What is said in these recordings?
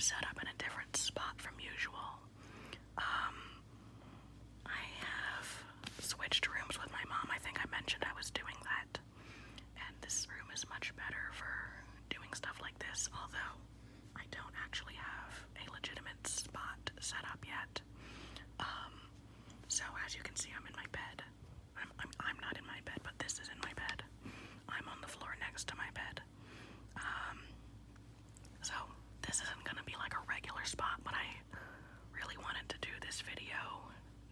set up in a different spot from usual. I have switched rooms with my mom. I think I mentioned I was doing that. And this room is much better for doing stuff like this, although I don't actually have a legitimate spot set up yet. So as you can see, I'm in my bed. I'm not in my bed, but this is in my bed. I'm on the floor next to my bed. So this isn't gonna be like a regular spot, but I really wanted to do this video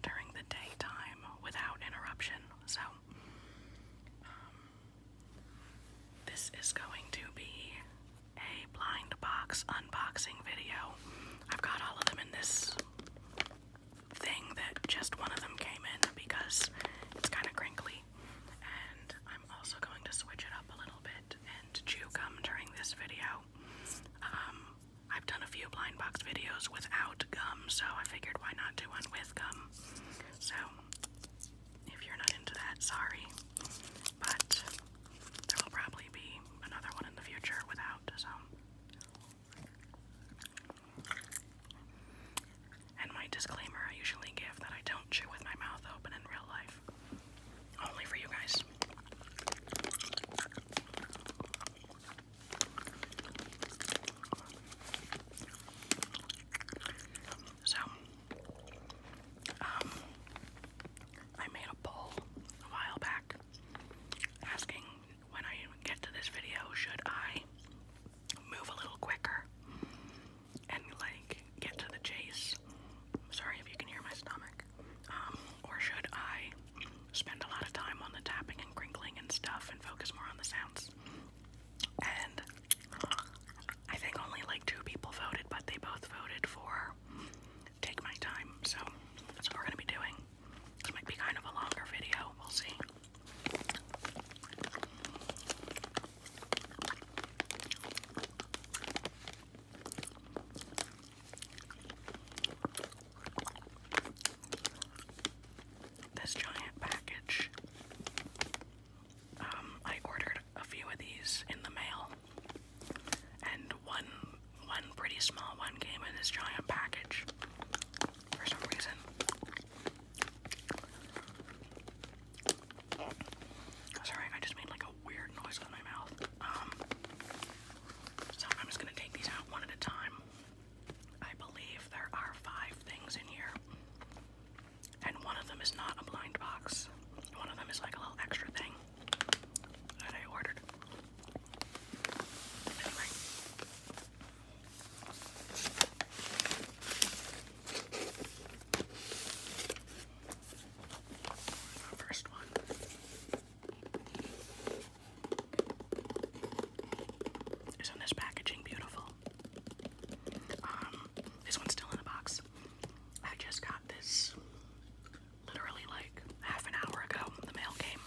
during the daytime without interruption. So this is going to be a blind box unboxing video. I've got all of them in this thing that just one of them came in because it's kind of crinkly. And I'm also going to switch it up a little bit and chew gum during this video. I've done a few blind box videos without gum, so I figured why not do one with gum. So if you're not into that, sorry, but there will probably be another one in the future without, so. And my disclaimer I usually give that I don't chew with my mouth open in real life. Only for you guys. So, I made a poll a while back asking when I get to this video, should I move a little quicker and like get to the chase? Sorry if you can hear my stomach. Or should I spend a lot of time on the tapping and crinkling and stuff and focus more on the sounds? And I think only like 2 people voted, but they both voted for take my time. So that's what we're gonna be doing. This might be kind of a longer video. We'll see. This giant package. I ordered a few of these in the mail, and one pretty small one came in this giant package for some reason. Sorry, I just made like a weird noise with my mouth. So I'm just gonna take these out one at a time. I believe there are 5 things in here, and one of them is not a blind box. One of them is like a little extra thing that I ordered. Anyway. The first one. Isn't this packaging beautiful? This one's still in the box. I just got this literally like half an hour ago. The mail came,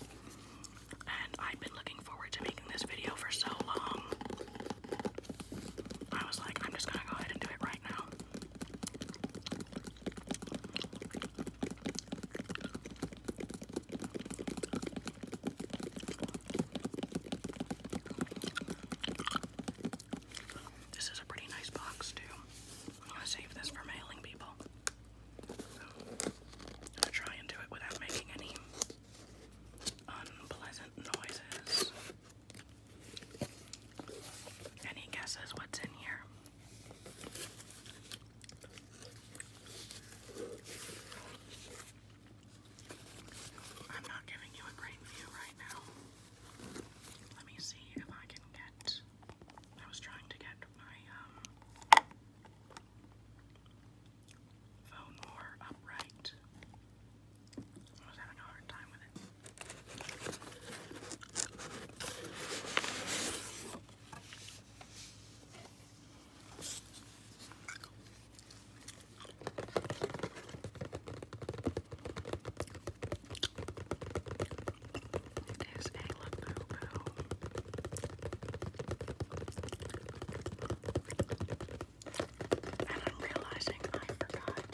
and I've been looking forward to making this video for so long. I was like, I'm just gonna go ahead and do it right now. This is a pretty nice box too. I'm gonna save this for mailing people. I'm gonna try and do it without making any unpleasant noises. Any guesses what's in here? I'm not giving you a great view right now. Let me see if I can get. I was trying to get my phone more upright. I was having a hard time with it. It is a Labubu. And I'm realizing I forgot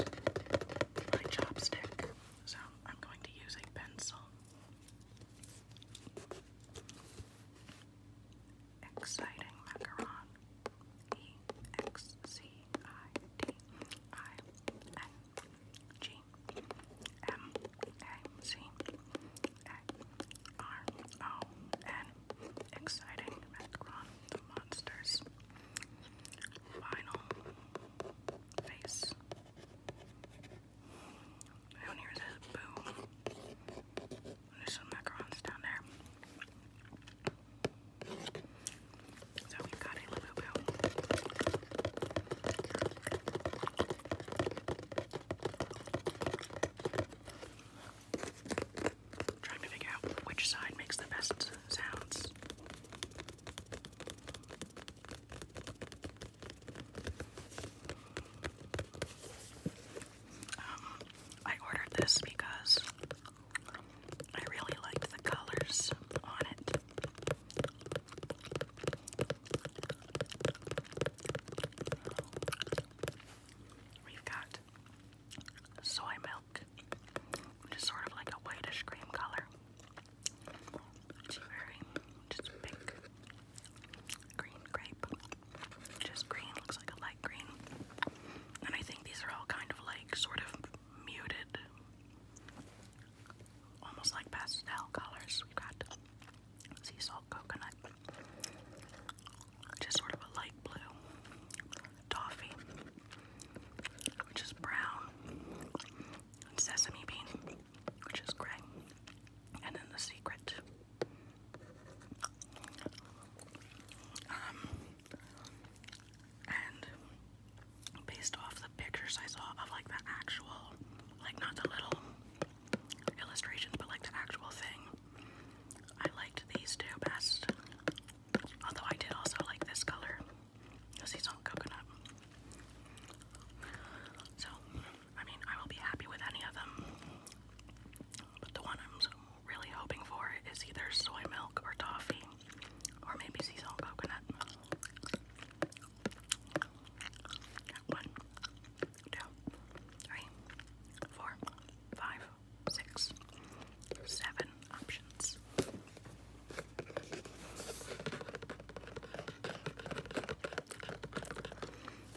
my chopstick, so I'm going to use a pencil. Exciting macaron. E-X-C-I-T-I-N-G.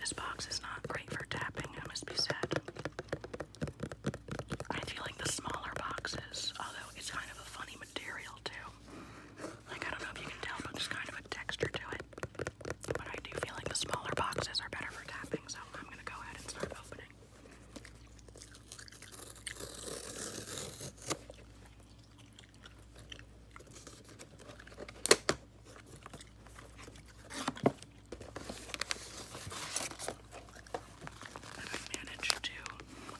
This box is not great for tapping, it must be said. I feel like the smaller boxes, although it's kind of a funny material too. Like, I don't know if you can tell, but there's kind of a texture to it. But I do feel like the smaller boxes are better for tapping, so I'm gonna go ahead and start opening.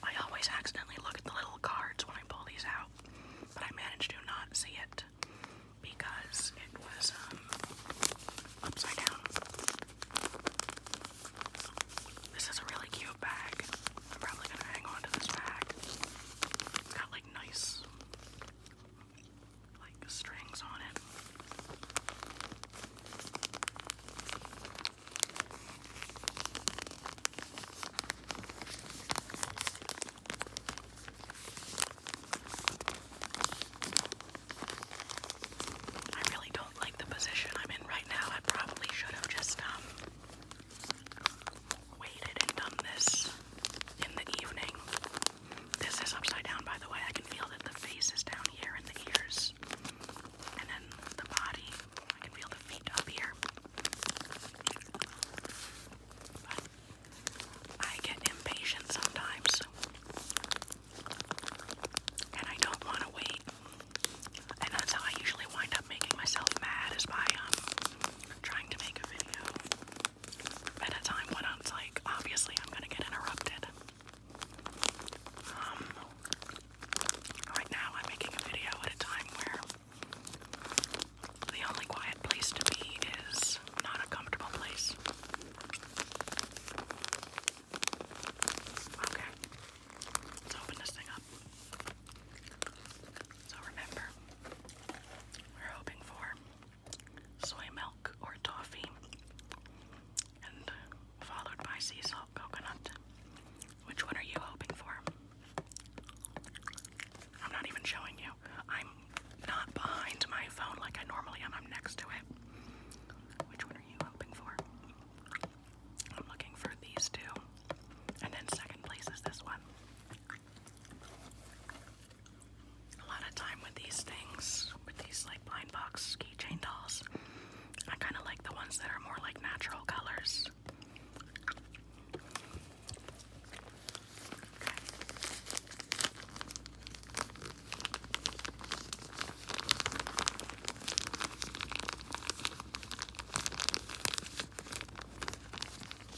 I always accidentally look at the little cards when I pull these out, but I managed to not see it because it was upside down. This is a really cute bag. I'm probably gonna hang on to this bag. It's got like nice strings on it. I really don't like the position I'm in right now. I probably should have just waited and done this in the evening. This is upside down, by the way. I can feel that the face is down here and the ears. And then the body, I can feel the feet up here. But I get impatient sometimes. And I don't want to wait. And that's how I usually wind up making myself mad, is by trying to make a video at a time when it's like, obviously I'm gonna get interrupted. Right now I'm making a video at a time where the only quiet place to be is not a comfortable place. Okay, let's open this thing up. So remember, we're hoping for soy milk or toffee, and followed by sea salt coconut. Which one are you hoping for? I'm not even showing you. I'm not behind my phone like I normally am. I'm next to it. Which one are you hoping for? I'm looking for these two. And then second place is this one. A lot of time with these things, with these like blind box keychain dolls, I kind of like the ones that are more like natural colors.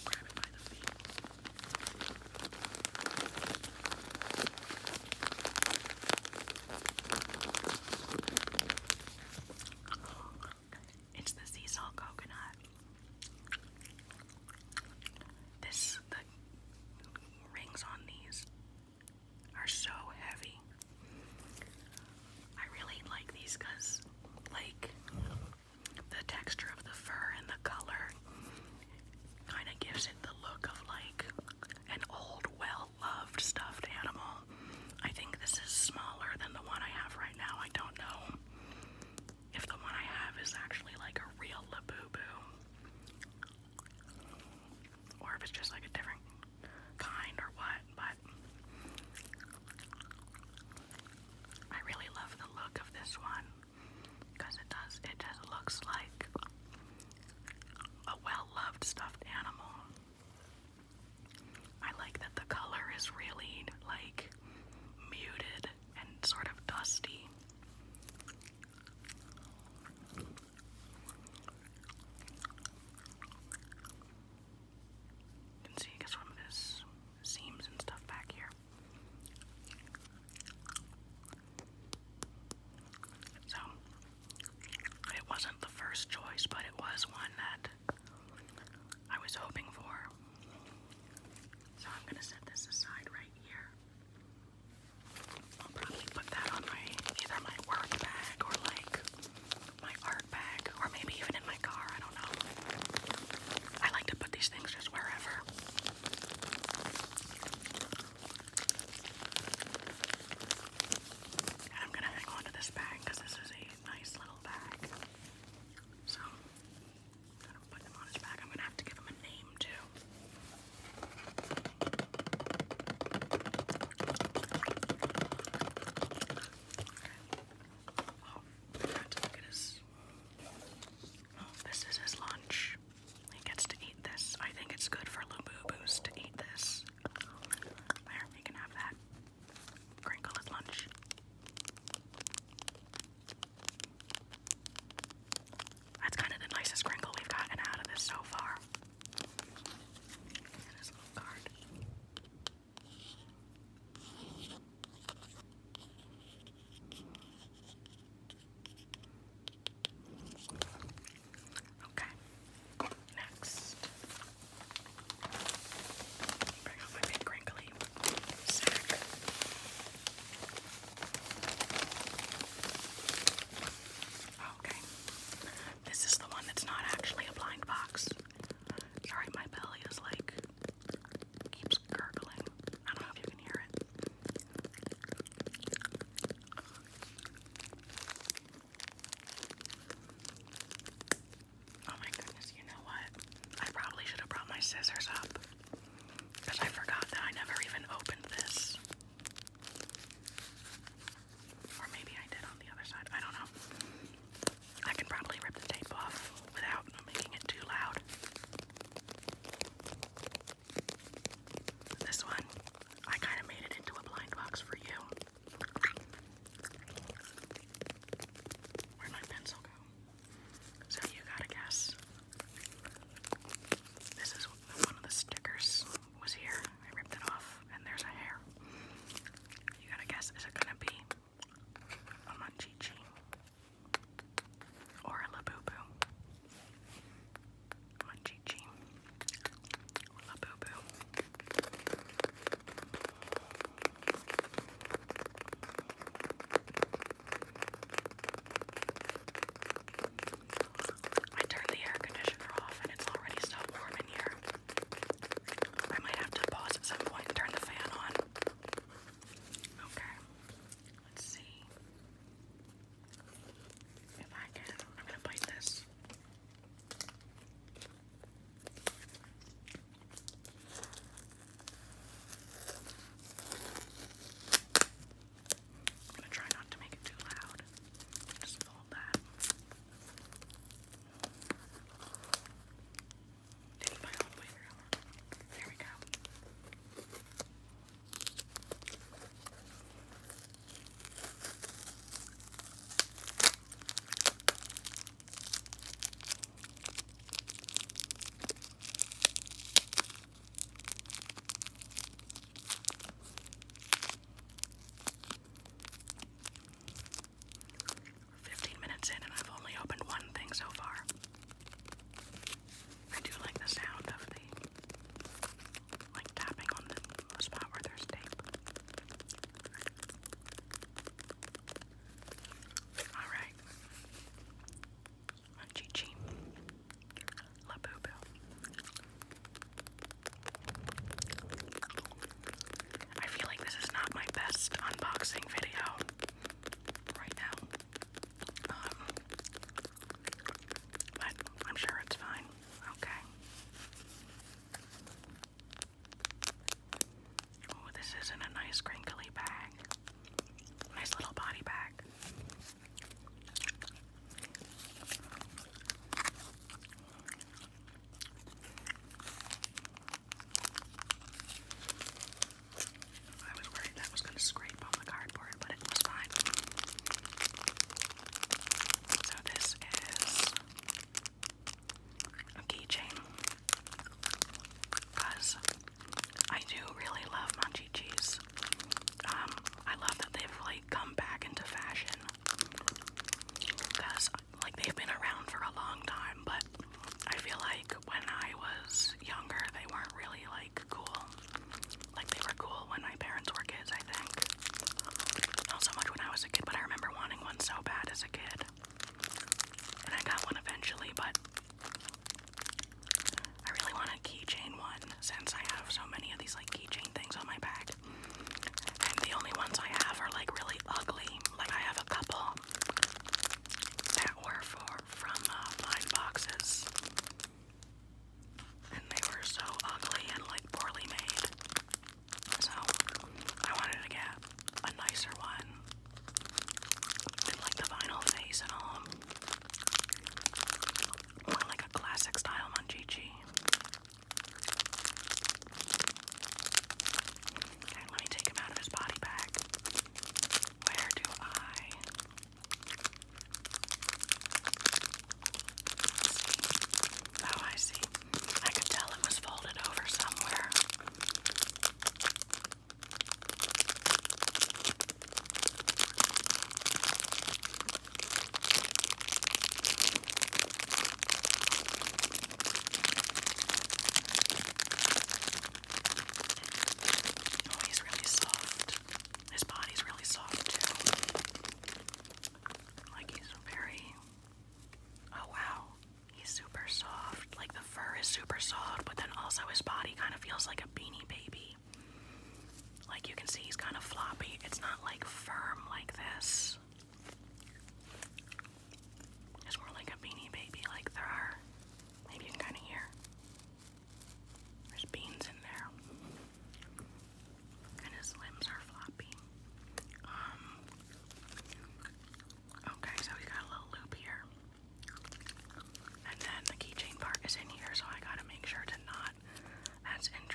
Grab it by the feet. It's the sea salt coconut. The rings on these are so heavy. I really like these because, like, the texture of the fur and the color kind of gives it the look of like an old, well-loved stuffed animal. I think this is smaller than the one I have right now. I don't know if the one I have is actually like a real Labubu, or if it's just like a different kind or what, but I really love the look of this one because it just looks like a well-loved stuffed animal. I like that the color is really like muted and sort of dusty. You can see, I guess, from this seams and stuff back here. So, it wasn't the first choice, but it was one that I was hoping for. So I'm gonna set this aside right here. I'll probably put that on either my work bag or like my art bag, or maybe even in my car, I don't know. I like to put these things just wherever. And I'm gonna hang on to this bag because this is a nice little bag. So I'm gonna put him on his back. I'm gonna have to give him a name too. this is his lunch. He gets to eat this. I think it's good for Labubus to eat this. There, he can have that. Crinkle his lunch. That's kind of the nicest Crinkle we've gotten out of this so far. And his little card. Okay.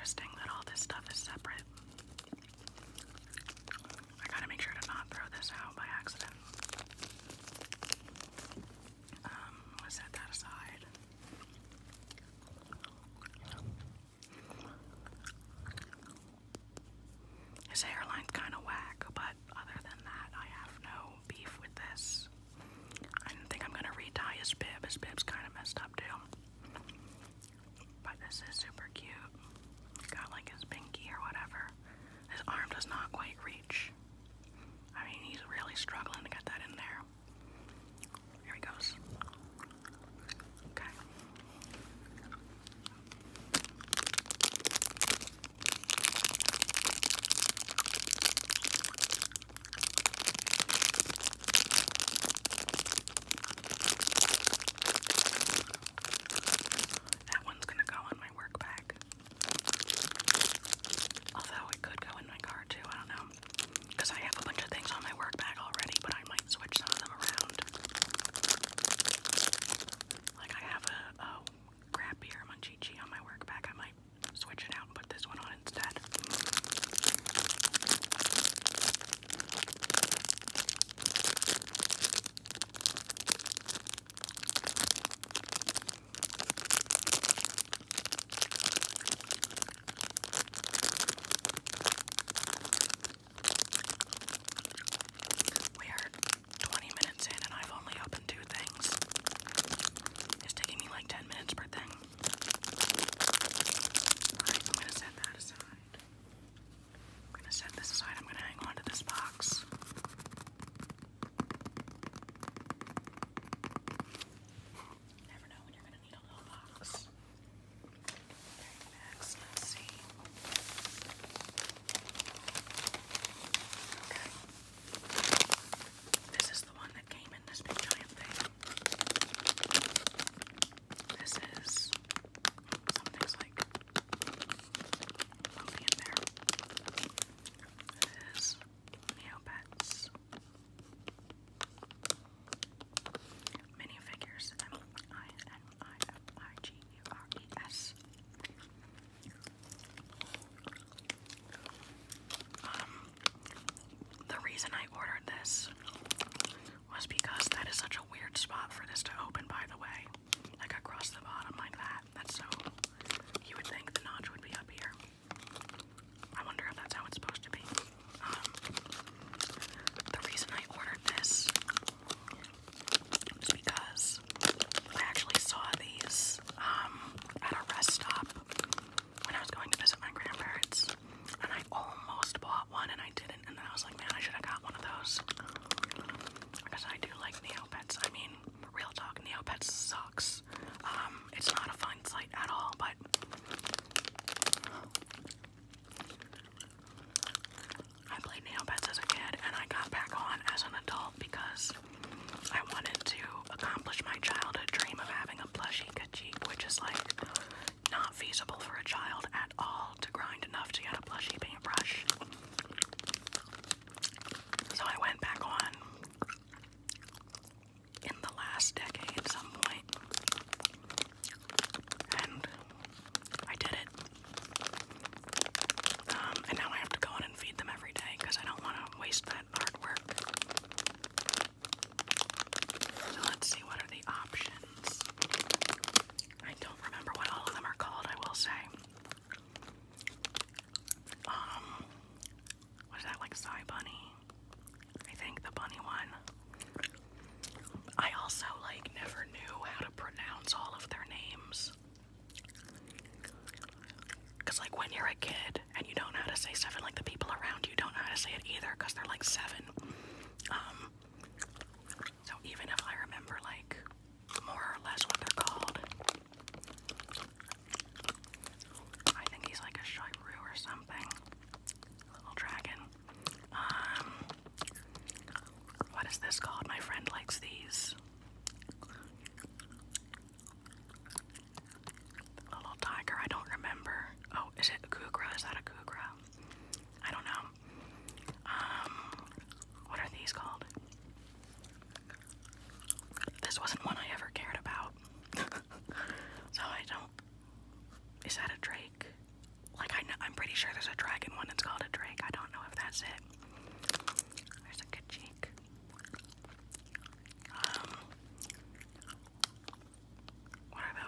insisting that all this stuff is separate. I gotta make sure to not throw this out by accident. Let's set that aside. His hairline's kind of whack, but other than that, I have no beef with this. I don't think I'm gonna re-dye his bib. His bib's kind of messed up too. But this is super cute. He's got like his pinky or whatever. His arm does not quite reach. I mean, he's really struggling to get that in there. Here he goes. Okay. That one's gonna go in my work bag. Although it could go in my car too, I don't know. Because I have a bunch of things on my work bag already, but I might switch some.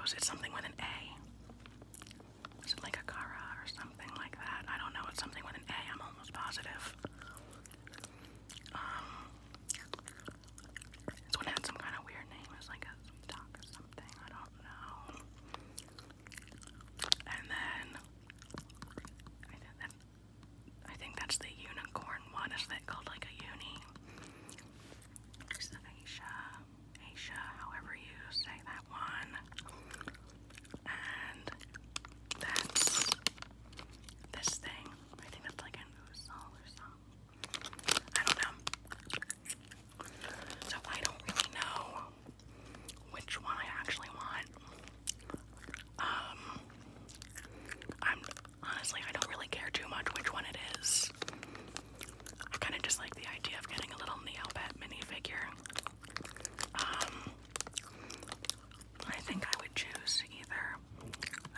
knows? It's something with an A. Is it like a Kara or something like that? I don't know. It's something with an A. I'm almost positive. This one had some kind of weird name. It was like a duck or something. I don't know. And then I think that's the unicorn one. Is that called like a uni? It's the Asia, however you say that one. And that's this thing. I think that's like an Usul or something. I don't know. So I don't really know which one I actually want. I'm honestly, I don't really care too much which one it is. I kind of just like the idea of getting a little Neopet minifigure. I think I would choose either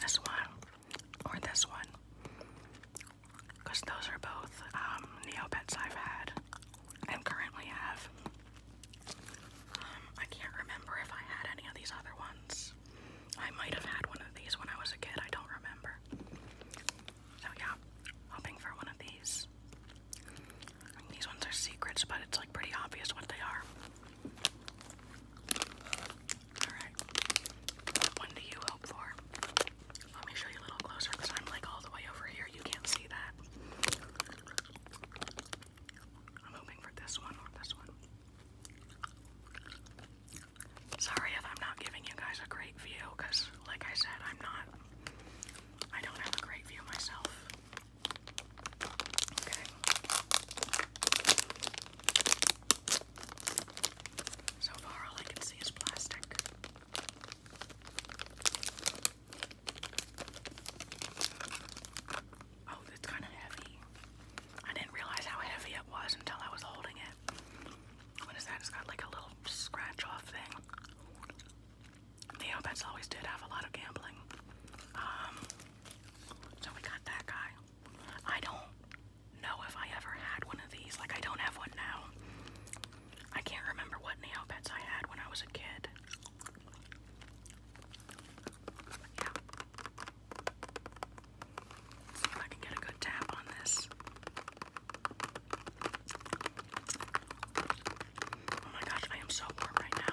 this one or this one, because those are both Neopets I've had and currently have. I can't remember if I had any of these other ones. I might have had one of these when I was a kid, I don't remember. So yeah, hoping for one of these. I mean, these ones are secrets, but it's like pretty obvious what they are. Alright, what one do you hope for? Let me show you a little closer because I'm like all the way over here. You can't see that. I'm hoping for this one or this one. Sorry if I'm not giving you guys a great view, because like I said, I don't have a great view myself. Okay. So far all I can see is plastic. Oh, it's kind of heavy. I didn't realize how heavy it was until I was holding it. What is that? It's got like a little scratch off thing. Neopets always did have a lot of gambling. So we got that guy. I don't know if I ever had one of these. Like, I don't have one now. I can't remember what Neopets I had when I was a kid. But yeah. Let's see if I can get a good tap on this. Oh my gosh, I am so warm right now.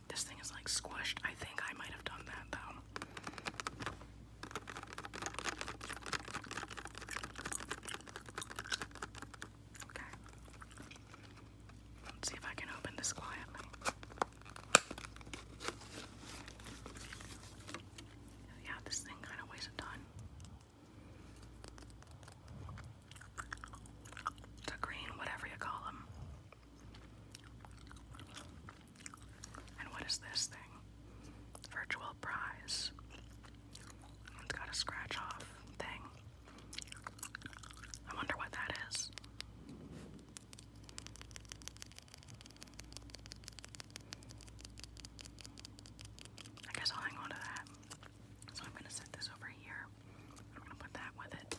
This thing is like squished. I think I might have done that though. Okay. Let's see if I can open this quietly. Yeah, this thing kind of weighs a ton. It's a green, whatever you call them. And what is this thing? Virtual prize. It's got a scratch off thing. I wonder what that is. I guess I'll hang on to that. So I'm going to set this over here. I'm going to put that with it.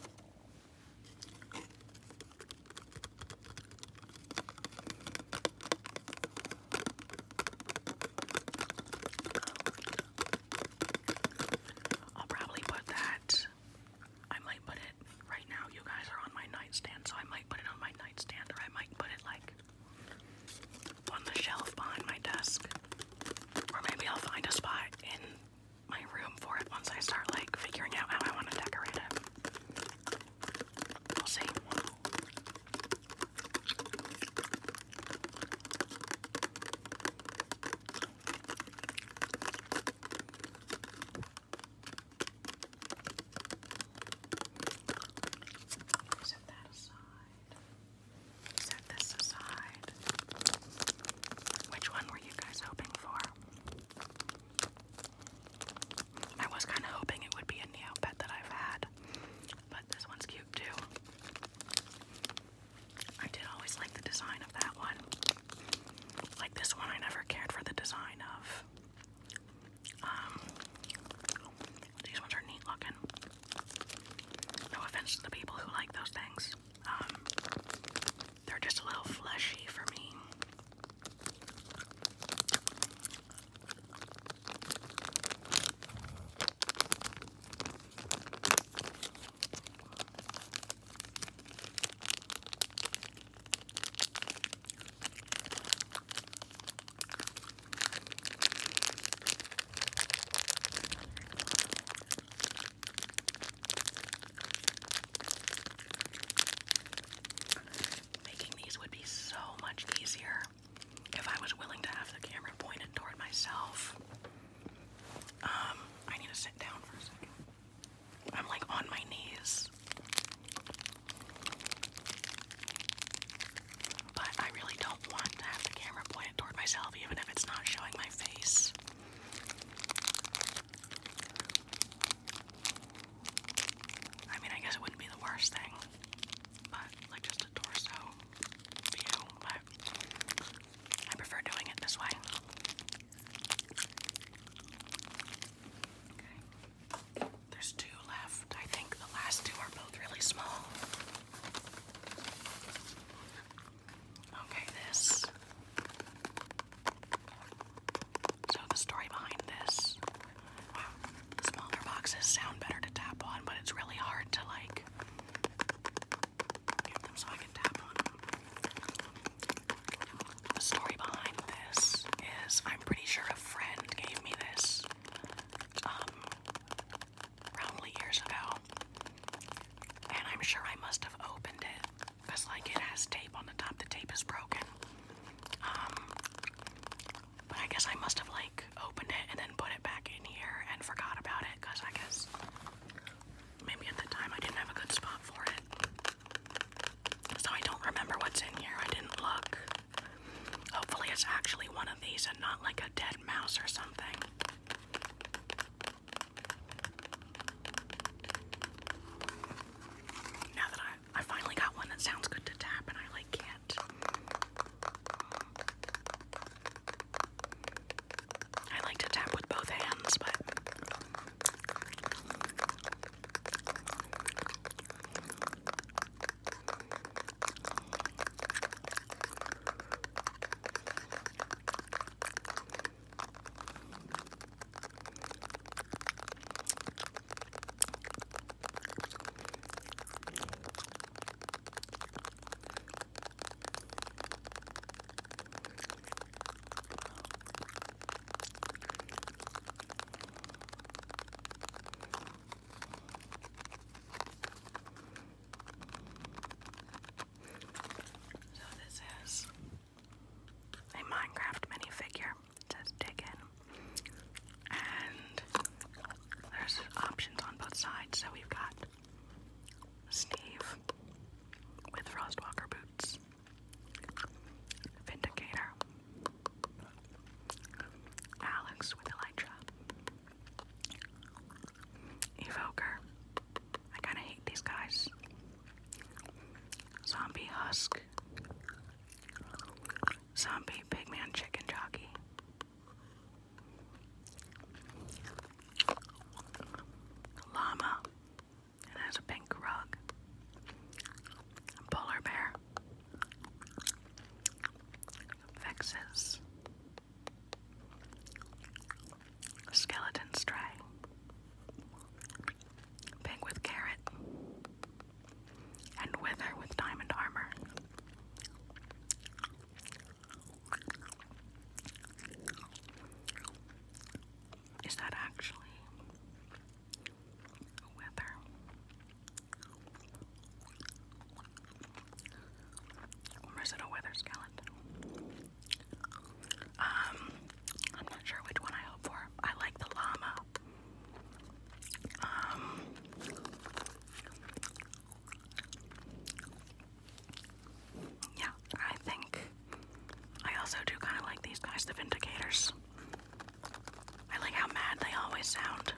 it easier if I was willing to have the camera pointed toward myself. I need to sit down for a second. I'm like on my knees. But I really don't want to have the camera pointed toward myself, even if it's not showing my face. I mean, I guess it wouldn't be the worst thing, but like just a torso view, but I prefer doing it this way. Okay. There's two left. I think the last two are both really small. Okay, this. So the story behind this. Wow. The smaller boxes sound better to tap on, but it's really hard to like get them so I can tap on them. The story behind this is I'm pretty sure a friend gave me this probably years ago, and I'm sure I must have opened it because like it has tape on the top. The tape is broken. But I guess I must have like opened it and then put it back in here and forgot about it because I guess maybe at the time I didn't have a good spot for it. So I don't remember what's in here. I didn't look. Hopefully it's actually one of these and not like a dead mouse or something. Now that I finally got one that sounds good to tap and I like can't. I like to tap with both hands, but so this is a Minecraft minifigure. It says dig in. And there's options on both sides. So we've got Steve with Frostwalker boots, Vindicator, Alex with Elytra, Evoker. I kind of hate these guys. Zombie Husk, Zombie Pigman Chicken Jockey, Llama, it has a pink rug, Polar Bear, Vexes, Skeleton Stray, Pig with Carrot, and Wither with Diamond Armor. Is that actually a Wither? Or is it a Wither skeleton? I'm not sure which one I hope for. I like the llama. Yeah, I think I also do kind of like these guys, the Vindicators. I like how mad they always sound.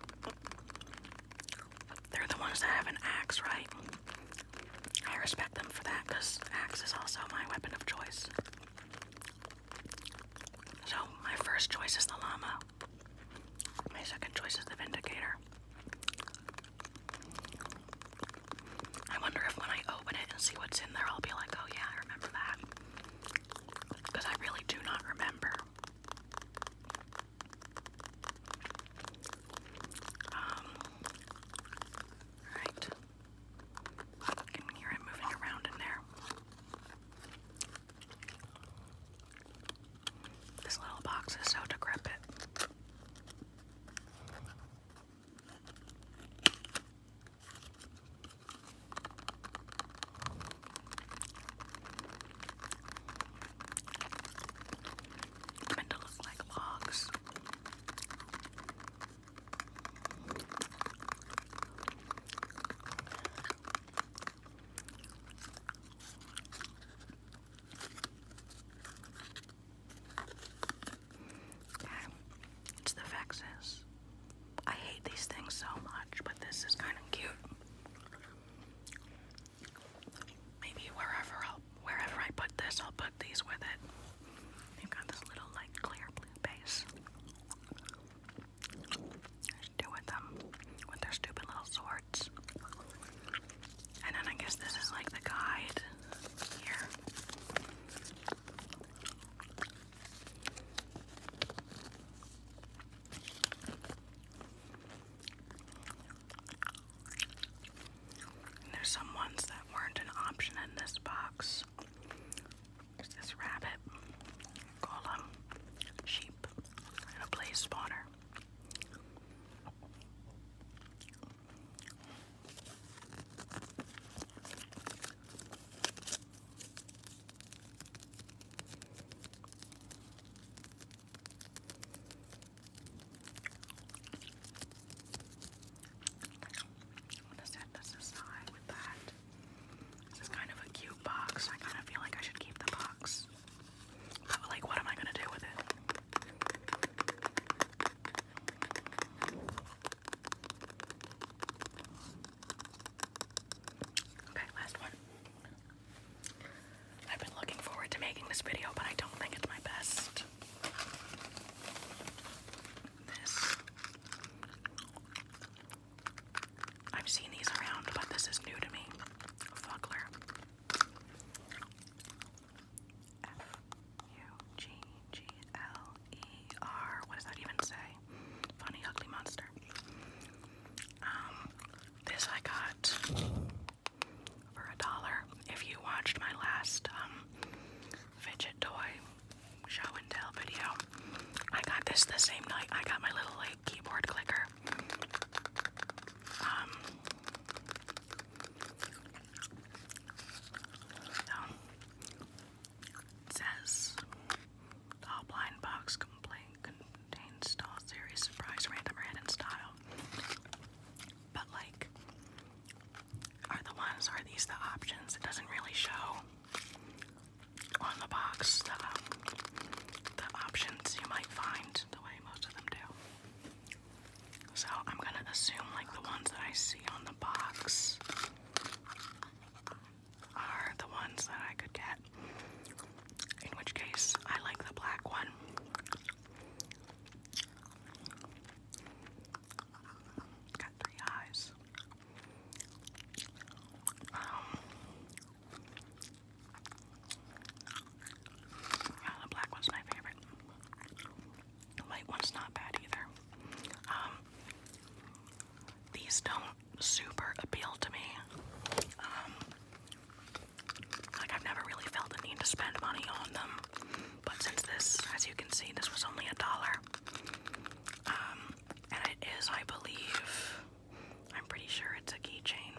They're the ones that have an axe, right? I respect them for that because axe is also my weapon of choice. So my first choice is the llama. My second choice is the Vindicator. I wonder if when I open it and see what's in there, I'll be like, oh yeah, I remember that. Because I really do not remember. Right. I can hear him moving around in there. This little box is so decrepit. toys with it. They've got this little like clear blue base. There's two of them with their stupid little swords. And then I guess this is like the guide here. And there's some ones that weren't an option in this box. There's this rabbit, golem, sheep, and a blaze spawner. I'm gonna set this aside with that. This is kind of a cute box. I kind of feel like I should keep the box. But like, what am I gonna do with it? Okay, last one. I've been looking forward to making this video, but I don't think it's my best. This. I've seen these around, but this is new to me. Fuggler. Fuggler. What does that even say? Funny ugly monster. This I got for $1. If you watched my last fidget toy show and tell video, I got this the same night I got my little like keyboard clicker. It says the All Blind Box contains doll series surprise random or hidden style. But like, are these the options? It doesn't really show on the box the options you might find the way most of them do. So I'm gonna assume like the ones that I see on the box are the ones that I could get. In which case, I like the black one. It's got 3 eyes. Yeah, the black one's my favorite. The white one's not bad either. These don't super appeal to me. Like, I've never really felt the need to spend money on them. But since this, as you can see, this was only $1. And it is, I believe, I'm pretty sure it's a keychain.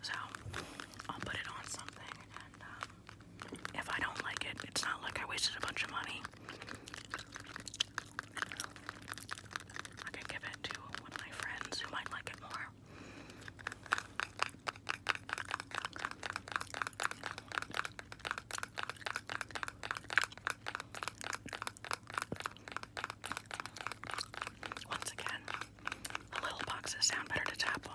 So, I'll put it on something, and if I don't like it, it's not like I wasted a bunch of money. I could give it to one of my friends who might like it more. Once again, the little boxes sound better to tap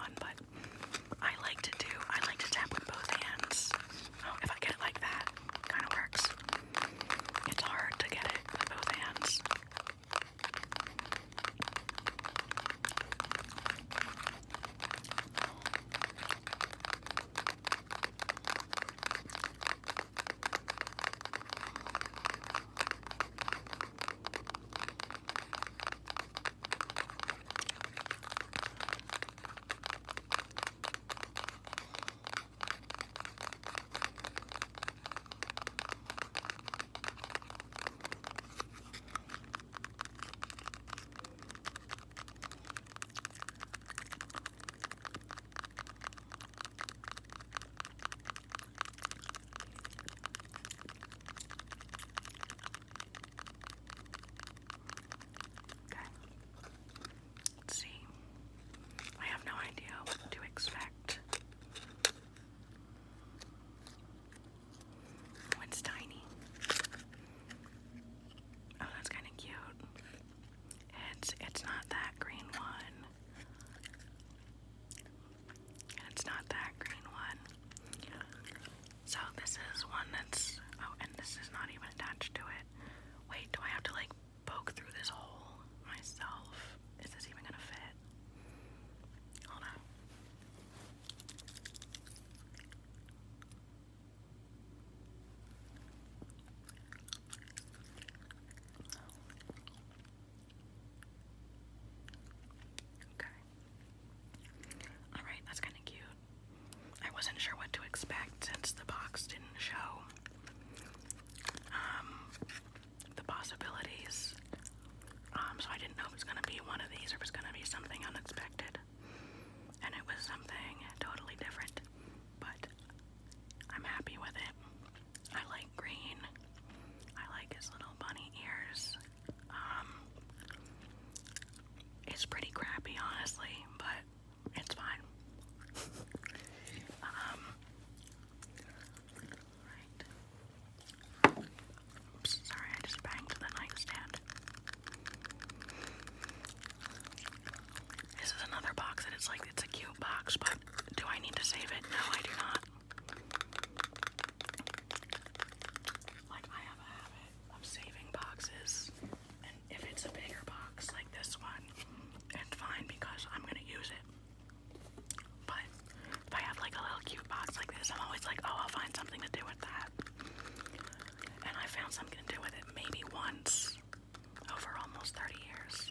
almost 30 years.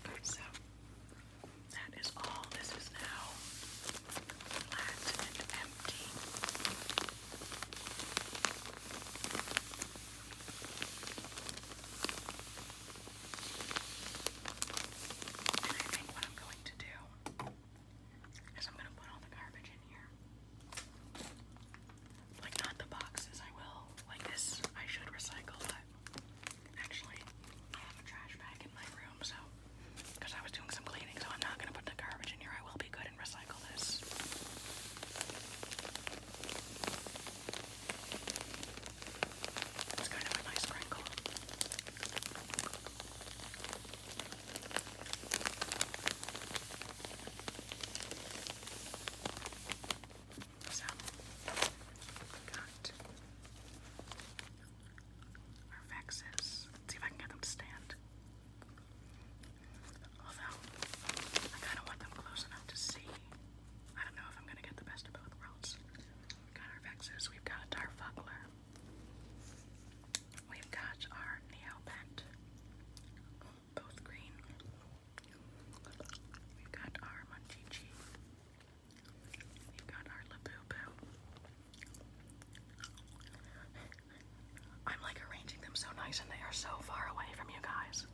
Okay, so that is all. This is now flat and empty. And I think what I'm going to do is I'm going to put all the garbage in here. Like, not the boxes, I will. Like this, I should recycle, but actually, I have a trash bag in my room, so, because I was doing some cleaning, so I'm not going to put the garbage in here. I will be good and recycle this. It's kind of a nice crinkle. So, we got our Vexes. Let's see if I can get them to stand. Although, I kind of want them close enough to see. I don't know if I'm going to get the best of both worlds. We've got our Vexes. We've got our Fuggler. We've got our Neopet. Both green. We've got our Munchi. We've got our Labubu. I'm like arranging them so nice and they are so far away from you guys.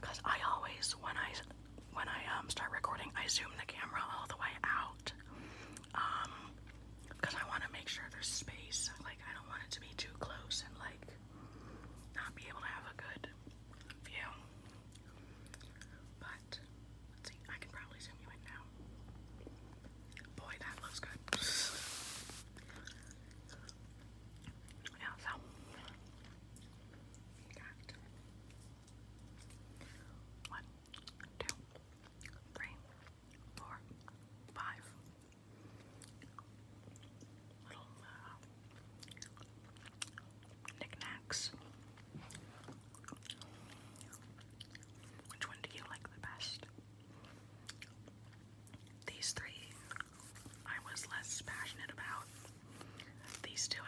Because I always, when I start recording, I zoom the camera all the way out. Because I want to make sure there's space. Like, I don't want it to be too close and like not be able to have a good view. But let's see, I can probably zoom you in now. Boy, that looks good. Yeah, so we got 1, 2, 3, 4, 5 little knickknacks. Which one do you like the best? These 3 I was less passionate about. These 2